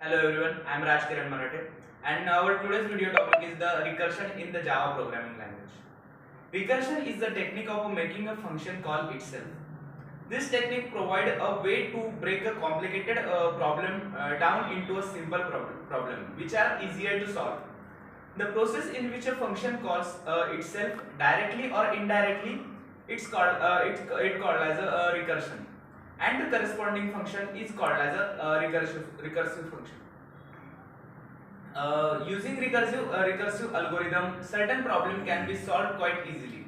Hello everyone, I am Raj Kiran Marathe and our today's video topic is the recursion in the Java programming language. Recursion is the technique of making a function call itself. This technique provides a way to break a complicated problem down into a simple problem which are easier to solve. The process in which a function calls itself directly or indirectly it's called as a recursion, and the corresponding function is called as a recursive function. Using recursive algorithm, certain problem can be solved quite easily.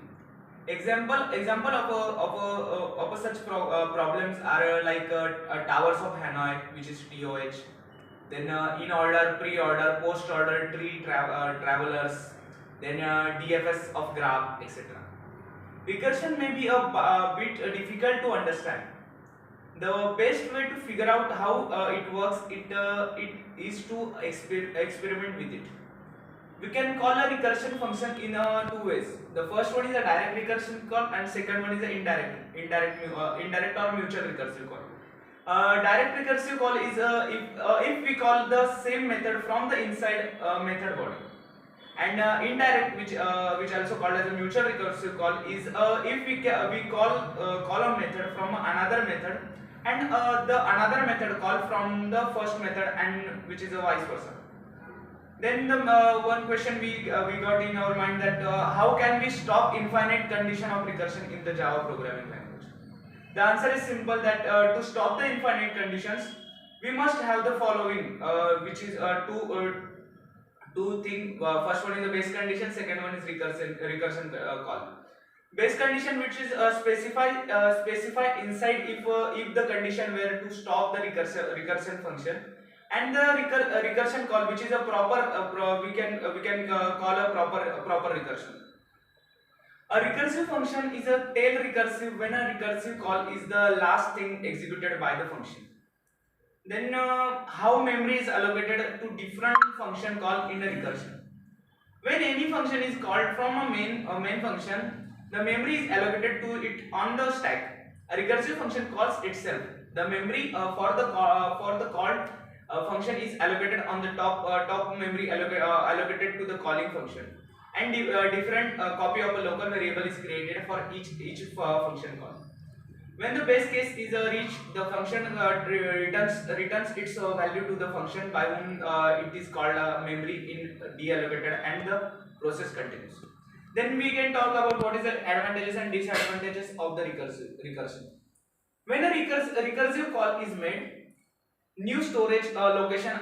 Example of a such problems are towers of Hanoi, which is TOH. Then in order, pre-order, post-order, travelers. Then DFS of graph, etc. Recursion may be a bit difficult to understand. The best way to figure out how it works it is to experiment with it. We can call a recursion function in two ways. The first one is a direct recursion call, and second one is an indirect or mutual recursive call. Direct recursive call is if we call the same method from the inside method body, and indirect, which also called as a mutual recursive call, is if we call a method from another method, and the another method call from the first method, and which is a vice versa. Then the one question we got in our mind, that how can we stop infinite condition of recursion in the Java programming language? The answer is simple, that to stop the infinite conditions, we must have the following, which is two things. First one is the base condition, second one is recursion call. Base condition, which is specify inside if the condition were to stop the recursion function, and the recursion call, which is a proper we can call a proper recursion. A recursive function is a tail recursive when a recursive call is the last thing executed by the function. Then how memory is allocated to different function call in a recursion. When any function is called from a main function, the memory is allocated to it on the stack. A recursive function calls itself. The memory for the called function is allocated on the top memory allocated to the calling function, and different copy of a local variable is created for each function call. When the base case is reached, the function returns its value to the function by whom it is called memory in deallocated, and the process continues. Then we can talk about what is the advantages and disadvantages of the recursion. When a recursive call is made, new storage location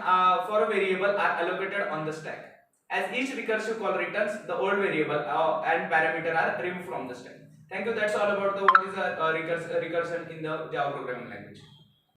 for a variable are allocated on the stack. As each recursive call returns, the old variable and parameter are removed from the stack. Thank you. That's all about what is a recursion in the Java programming language.